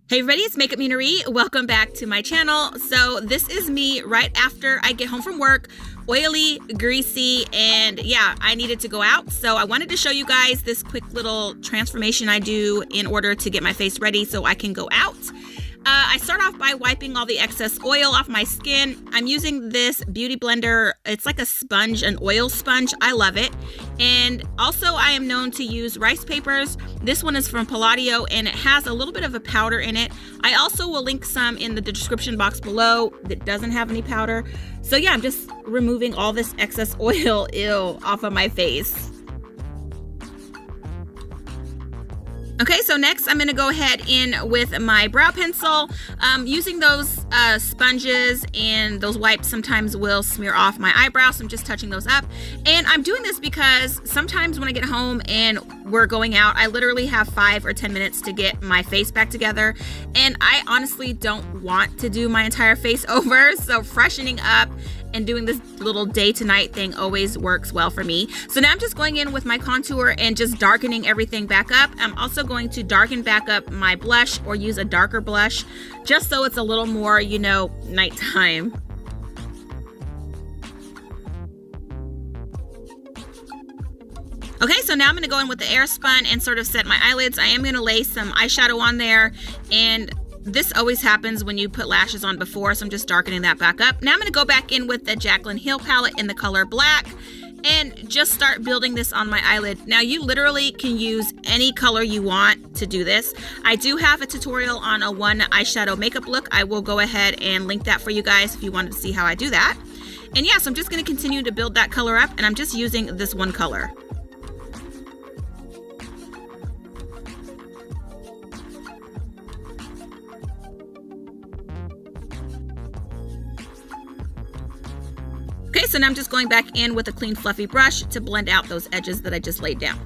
Hey everybody, it's MakeupMenaree. Welcome back to my channel. So this is me right after I get home from work, oily, greasy, and yeah, I needed to go out. So I wanted to show you guys this quick little transformation I do in order to get my face ready so I can go out. I start off by wiping all the excess oil off my skin. I'm using this beauty blender. It's like a sponge, an oil sponge. I love it. And also I am known to use rice papers. This one is from Palladio and it has a little bit of a powder in it. I also will link some in the description box below that doesn't have any powder. So yeah, I'm just removing all this excess oil off of my face. Okay, so next I'm gonna go ahead in with my brow pencil. Using those sponges and those wipes sometimes will smear off my eyebrows, so I'm just touching those up. And I'm doing this because sometimes when I get home and we're going out, I literally have 5 or 10 minutes to get my face back together. And I honestly don't want to do my entire face over, so freshening up and doing this little day to night thing always works well for me. So now I'm just going in with my contour and just darkening everything back up. I'm also going to darken back up my blush or use a darker blush just so it's a little more, you know, nighttime. Okay, so now I'm gonna go in with the Airspun and sort of set my eyelids. I am gonna lay some eyeshadow on there, and this always happens when you put lashes on before, so I'm just darkening that back up. Now I'm gonna go back in with the Jaclyn Hill palette in the color black and just start building this on my eyelid. Now you literally can use any color you want to do this. I do have a tutorial on a one eyeshadow makeup look. I will go ahead and link that for you guys if you wanted to see how I do that. And yeah, so I'm just gonna continue to build that color up, and I'm just using this one color. Okay, so now I'm just going back in with a clean fluffy brush to blend out those edges that I just laid down.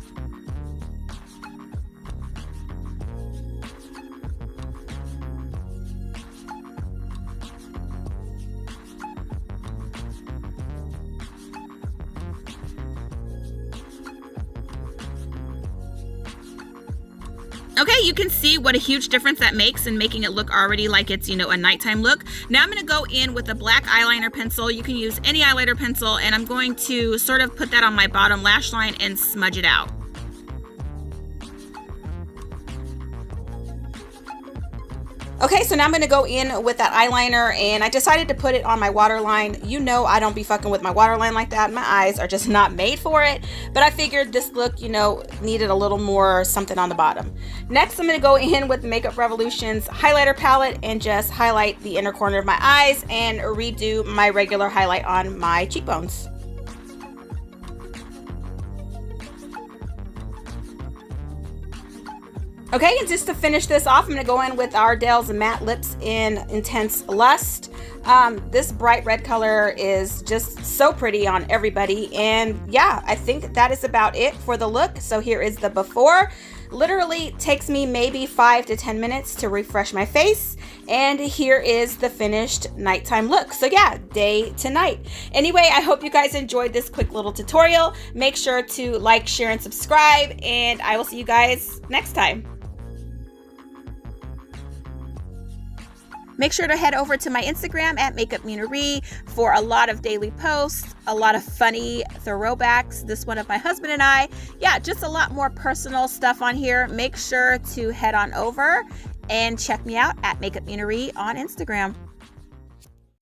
Okay, you can see what a huge difference that makes in making it look already like it's, you know, a nighttime look. Now I'm gonna go in with a black eyeliner pencil. You can use any eyeliner pencil, and I'm going to sort of put that on my bottom lash line and smudge it out. Okay, so now I'm gonna go in with that eyeliner, and I decided to put it on my waterline. You know I don't be fucking with my waterline like that. My eyes are just not made for it, but I figured this look, you know, needed a little more something on the bottom. Next, I'm gonna go in with the Makeup Revolution's highlighter palette and just highlight the inner corner of my eyes and redo my regular highlight on my cheekbones. Okay, and just to finish this off, I'm gonna go in with Ardell's Matte Lips in Intense Lust. This bright red color is just so pretty on everybody. And yeah, I think that is about it for the look. So here is the before. Literally takes me maybe 5 to 10 minutes to refresh my face. And here is the finished nighttime look. So yeah, day to night. Anyway, I hope you guys enjoyed this quick little tutorial. Make sure to like, share, and subscribe. And I will see you guys next time. Make sure to head over to my Instagram at MakeupMenaree for a lot of daily posts, a lot of funny throwbacks. This one of my husband and I. Yeah, just a lot more personal stuff on here. Make sure to head on over and check me out at MakeupMenaree on Instagram.